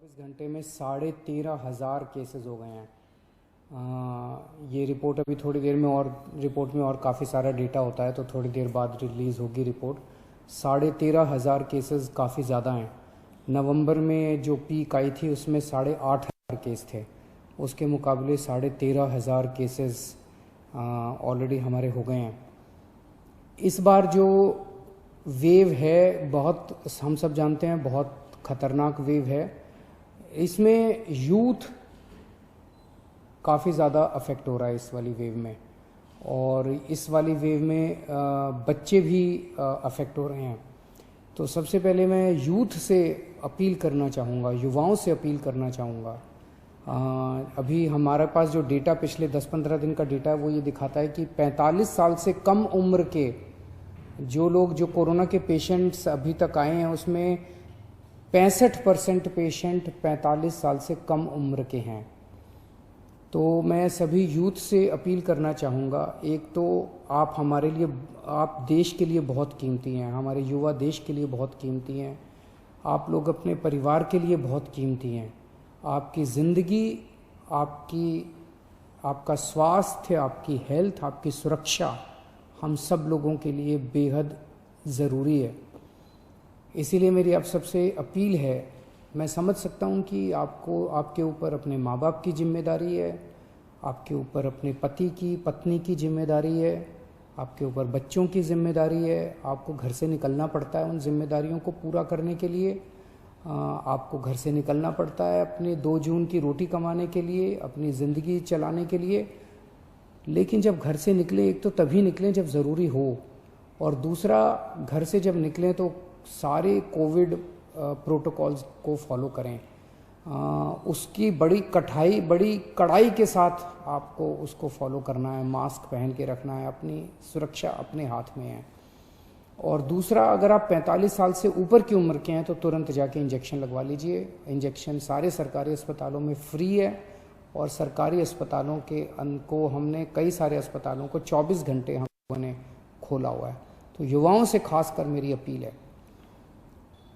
24 घंटे में 13,500 केसेस हो गए हैं। ये रिपोर्ट अभी थोड़ी देर में, और रिपोर्ट में और काफ़ी सारा डेटा होता है तो थोड़ी देर बाद रिलीज़ होगी रिपोर्ट। 13,500 केसेस काफ़ी ज़्यादा हैं। नवंबर में जो पीक आई थी उसमें 8,500 केस थे, उसके मुकाबले 13,500 केसेस ऑलरेडी हमारे हो गए हैं। इस बार जो वेव है बहुत, हम सब जानते हैं, बहुत ख़तरनाक वेव है। इसमें यूथ काफ़ी ज़्यादा अफेक्ट हो रहा है इस वाली वेव में, और इस वाली वेव में बच्चे भी अफेक्ट हो रहे हैं। तो सबसे पहले मैं यूथ से अपील करना चाहूँगा, युवाओं से अपील करना चाहूँगा। अभी हमारे पास जो डेटा पिछले 10-15 दिन का डेटा है वो ये दिखाता है कि 45 साल से कम उम्र के जो लोग, जो कोरोना के पेशेंट्स अभी तक आए हैं, उसमें 65% पेशेंट 45 साल से कम उम्र के हैं। तो मैं सभी यूथ से अपील करना चाहूँगा, एक तो आप हमारे लिए, आप देश के लिए बहुत कीमती हैं, हमारे युवा देश के लिए बहुत कीमती हैं, आप लोग अपने परिवार के लिए बहुत कीमती हैं। आपकी ज़िंदगी, आपका स्वास्थ्य, आपकी हेल्थ, आपकी सुरक्षा हम सब लोगों के लिए बेहद ज़रूरी है। इसीलिए मेरी आप सबसे अपील है, मैं समझ सकता हूँ कि आपको, आपके ऊपर अपने माँ बाप की जिम्मेदारी है, आपके ऊपर अपने पति की, पत्नी की जिम्मेदारी है, आपके ऊपर बच्चों की जिम्मेदारी है, आपको घर से निकलना पड़ता है उन जिम्मेदारियों को पूरा करने के लिए। आपको घर से निकलना पड़ता है अपने 2 जून की रोटी कमाने के लिए, अपनी ज़िंदगी चलाने के लिए। लेकिन जब घर से निकलें, एक तो तभी निकलें जब ज़रूरी हो, और दूसरा घर से जब निकलें तो सारे कोविड प्रोटोकॉल्स को फॉलो करें। उसकी बड़ी कड़ाई के साथ आपको उसको फॉलो करना है, मास्क पहन के रखना है, अपनी सुरक्षा अपने हाथ में है। और दूसरा, अगर आप 45 साल से ऊपर की उम्र के हैं तो तुरंत जाके इंजेक्शन लगवा लीजिए। इंजेक्शन सारे सरकारी अस्पतालों में फ्री है, और सरकारी अस्पतालों को हमने, कई सारे अस्पतालों को 24 घंटे हम लोगों ने खोला हुआ है। तो युवाओं से खासकर मेरी अपील है,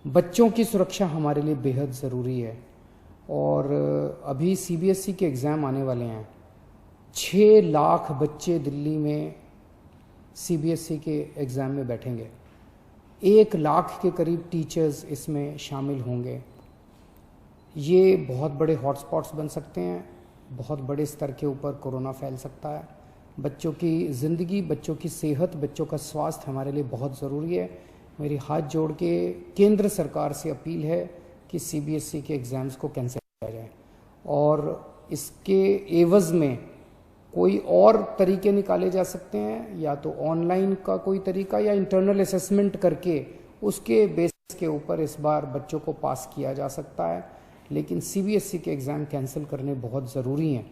बच्चों की सुरक्षा हमारे लिए बेहद ज़रूरी है। और अभी सीबीएसई के एग्ज़ाम आने वाले हैं। 6 लाख बच्चे दिल्ली में सीबीएसई के एग्ज़ाम में बैठेंगे। 1 लाख के करीब टीचर्स इसमें शामिल होंगे। ये बहुत बड़े हॉटस्पॉट्स बन सकते हैं, बहुत बड़े स्तर के ऊपर कोरोना फैल सकता है। बच्चों की ज़िंदगी, बच्चों की सेहत, बच्चों का स्वास्थ्य हमारे लिए बहुत ज़रूरी है। मेरी हाथ जोड़ के केंद्र सरकार से अपील है कि सीबीएसई के एग्ज़ाम्स को कैंसिल किया जाए, और इसके एवज़ में कोई और तरीके निकाले जा सकते हैं, या तो ऑनलाइन का कोई तरीका, या इंटरनल असेसमेंट करके उसके बेसिस के ऊपर इस बार बच्चों को पास किया जा सकता है। लेकिन सीबीएसई के एग्ज़ाम कैंसिल करने बहुत ज़रूरी हैं।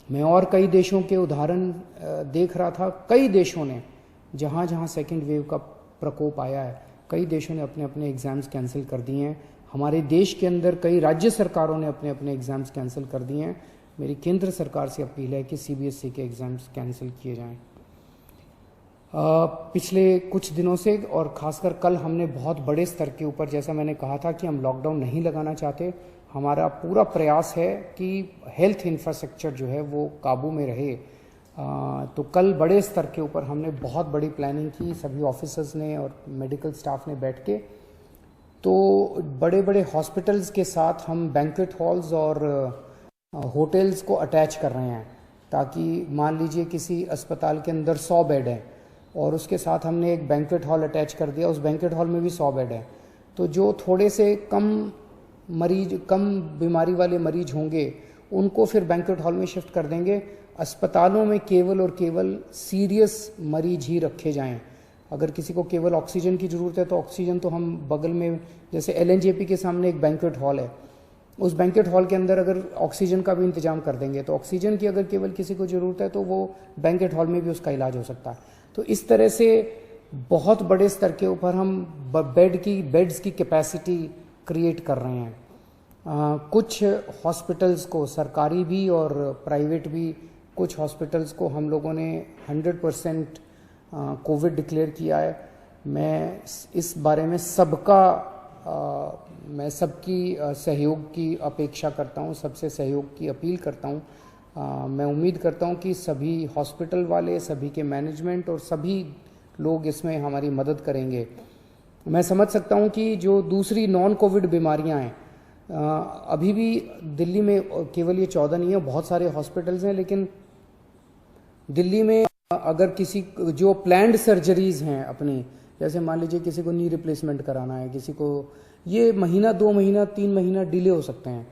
मैं और कई देशों के उदाहरण देख रहा था, कई देशों ने, जहाँ जहाँ सेकेंड वेव का प्रकोप आया है, कई देशों ने अपने अपने एग्ज़ाम्स कैंसिल कर दिए हैं। हमारे देश के अंदर कई राज्य सरकारों ने अपने अपने एग्ज़ाम्स कैंसिल कर दिए हैं। मेरी केंद्र सरकार से अपील है कि सीबीएसई के एग्ज़ाम्स कैंसिल किए जाएं। पिछले कुछ दिनों से, और ख़ासकर कल, हमने बहुत बड़े स्तर के ऊपर, जैसा मैंने कहा था कि हम लॉकडाउन नहीं लगाना चाहते, हमारा पूरा प्रयास है कि हेल्थ इंफ्रास्ट्रक्चर जो है वो काबू में रहे। तो कल बड़े स्तर के ऊपर हमने बहुत बड़ी प्लानिंग की, सभी ऑफिसर्स ने और मेडिकल स्टाफ ने बैठ के। तो बड़े बड़े हॉस्पिटल्स के साथ हम बैंक्वेट हॉल्स और होटल्स को अटैच कर रहे हैं, ताकि मान लीजिए किसी अस्पताल के अंदर 100 बेड हैं और उसके साथ हमने एक बैंक्वेट हॉल अटैच कर दिया, उस बैंक्वेट हॉल में भी 100 बेड हैं। तो जो थोड़े से कम बीमारी वाले मरीज होंगे उनको फिर बैंक्वेट हॉल में शिफ्ट कर देंगे। अस्पतालों में केवल और केवल सीरियस मरीज ही रखे जाएं। अगर किसी को केवल ऑक्सीजन की ज़रूरत है तो ऑक्सीजन तो हम बगल में, जैसे एलएनजेपी के सामने एक बैंक्वेट हॉल है, उस बैंक्वेट हॉल के अंदर अगर ऑक्सीजन का भी इंतजाम कर देंगे तो ऑक्सीजन की अगर केवल किसी को ज़रूरत है तो वो बैंक्वेट हॉल में भी उसका इलाज हो सकता है। तो इस तरह से बहुत बड़े स्तर के ऊपर हम बेड्स की कैपेसिटी क्रिएट कर रहे हैं। कुछ हॉस्पिटल्स को, सरकारी भी और प्राइवेट भी, कुछ हॉस्पिटल्स को हम लोगों ने 100% कोविड डिक्लेयर किया है। मैं इस बारे में सबका मैं सबकी सहयोग की अपेक्षा करता हूँ, सबसे सहयोग की अपील करता हूँ। मैं उम्मीद करता हूँ कि सभी हॉस्पिटल वाले, सभी के मैनेजमेंट और सभी लोग इसमें हमारी मदद करेंगे। मैं समझ सकता हूँ कि जो दूसरी नॉन कोविड बीमारियाँ हैं, अभी भी दिल्ली में केवल ये 14 नहीं है, बहुत सारे हॉस्पिटल्स हैं, लेकिन दिल्ली में अगर किसी जो प्लान्ड सर्जरीज हैं अपनी, जैसे मान लीजिए किसी को नी रिप्लेसमेंट कराना है, किसी को, ये महीना 2 महीना 3 महीना डिले हो सकते हैं।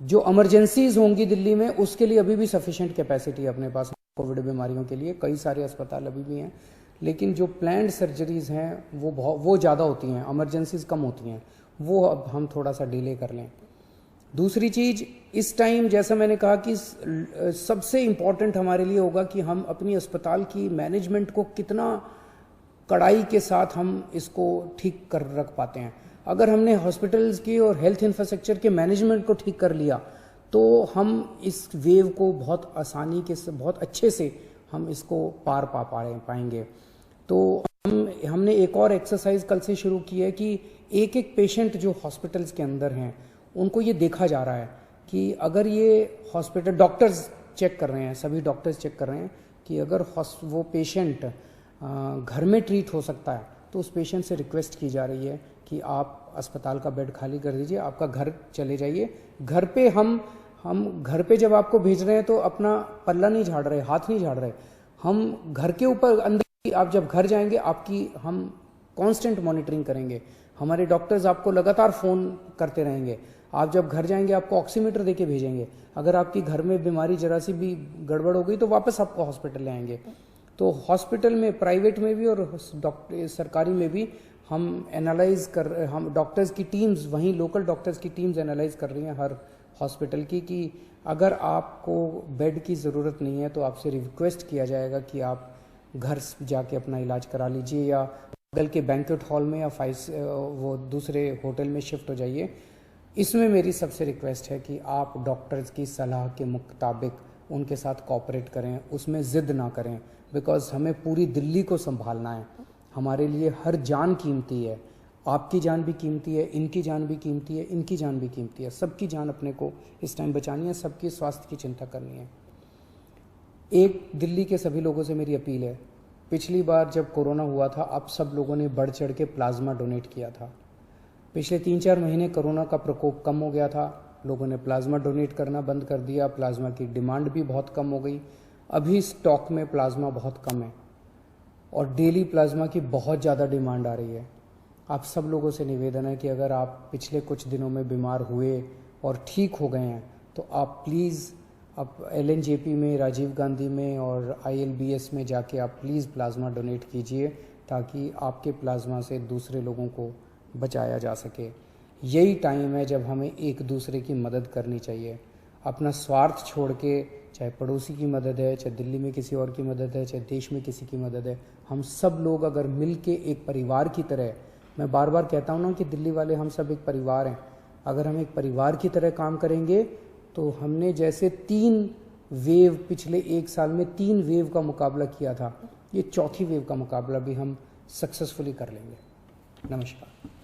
जो इमरजेंसीज होंगी दिल्ली में, उसके लिए अभी भी सफिशिएंट कैपेसिटी है अपने पास कोविड बीमारियों के लिए, कई सारे अस्पताल अभी भी हैं। लेकिन जो प्लान्ड सर्जरीज हैं वो ज़्यादा होती हैं, इमरजेंसीज कम होती हैं, वो अब हम थोड़ा सा डिले कर लें। दूसरी चीज़, इस टाइम जैसा मैंने कहा कि सबसे इम्पॉर्टेंट हमारे लिए होगा कि हम अपनी अस्पताल की मैनेजमेंट को कितना कड़ाई के साथ हम इसको ठीक कर रख पाते हैं। अगर हमने हॉस्पिटल्स की और हेल्थ इंफ्रास्ट्रक्चर के मैनेजमेंट को ठीक कर लिया तो हम इस वेव को बहुत आसानी के, बहुत अच्छे से हम इसको पार पाएंगे। तो हमने एक और एक्सरसाइज कल से शुरू की है कि एक एक पेशेंट जो हॉस्पिटल्स के अंदर हैं उनको ये देखा जा रहा है कि अगर ये हॉस्पिटल, डॉक्टर्स चेक कर रहे हैं, सभी डॉक्टर्स चेक कर रहे हैं कि अगर वो पेशेंट घर में ट्रीट हो सकता है तो उस पेशेंट से रिक्वेस्ट की जा रही है कि आप अस्पताल का बेड खाली कर दीजिए, आपका घर चले जाइए। घर पे हम घर पे जब आपको भेज रहे हैं तो अपना पल्ला नहीं झाड़ रहे, हाथ नहीं झाड़ रहे, हम घर के ऊपर अंदर, आप जब घर जाएंगे आपकी हम कांस्टेंट मॉनिटरिंग करेंगे, हमारे डॉक्टर्स आपको लगातार फ़ोन करते रहेंगे। आप जब घर जाएंगे आपको ऑक्सीमीटर देके भेजेंगे, अगर आपकी घर में बीमारी जरा सी भी गड़बड़ हो गई तो वापस आपको हॉस्पिटल ले आएंगे। तो हॉस्पिटल में, प्राइवेट में भी और सरकारी में भी हम डॉक्टर्स की टीम्स, वहीं लोकल डॉक्टर्स की टीम्स एनालाइज कर रही हैं हर हॉस्पिटल की कि अगर आपको बेड की ज़रूरत नहीं है तो आपसे रिक्वेस्ट किया जाएगा कि आप घर जाके अपना इलाज करा लीजिए या बगल के बैंक्वेट हॉल में या वो दूसरे होटल में शिफ्ट हो जाइए। इसमें मेरी सबसे रिक्वेस्ट है कि आप डॉक्टर्स की सलाह के मुताबिक उनके साथ कोऑपरेट करें, उसमें ज़िद ना करें, बिकॉज हमें पूरी दिल्ली को संभालना है। हमारे लिए हर जान कीमती है, आपकी जान भी कीमती है, इनकी जान भी कीमती है, इनकी जान भी कीमती है, सबकी जान अपने को इस टाइम बचानी है, सबकी स्वास्थ्य की चिंता करनी है। एक दिल्ली के सभी लोगों से मेरी अपील है, पिछली बार जब कोरोना हुआ था आप सब लोगों ने बढ़ चढ़ के प्लाज्मा डोनेट किया था। पिछले 3-4 महीने कोरोना का प्रकोप कम हो गया था, लोगों ने प्लाज्मा डोनेट करना बंद कर दिया, प्लाज्मा की डिमांड भी बहुत कम हो गई। अभी स्टॉक में प्लाज्मा बहुत कम है और डेली प्लाज्मा की बहुत ज़्यादा डिमांड आ रही है। आप सब लोगों से निवेदन है कि अगर आप पिछले कुछ दिनों में बीमार हुए और ठीक हो गए हैं तो आप प्लीज़ आप LNJP में, राजीव गांधी में और ILBS में जाके आप प्लीज़ प्लाज्मा डोनेट कीजिए ताकि आपके प्लाज्मा से दूसरे लोगों को बचाया जा सके। यही टाइम है जब हमें एक दूसरे की मदद करनी चाहिए। अपना स्वार्थ छोड़ के, चाहे पड़ोसी की मदद है, चाहे दिल्ली में किसी और की मदद है, चाहे देश में किसी की मदद है, हम सब लोग अगर मिल के एक परिवार की तरह, मैं बार बार कहता हूँ ना कि दिल्ली वाले हम सब एक परिवार हैं, अगर हम एक परिवार की तरह काम करेंगे तो हमने जैसे 3 वेव, पिछले 1 साल में 3 वेव का मुकाबला किया था, ये चौथी वेव का मुकाबला भी हम सक्सेसफुली कर लेंगे। नमस्कार।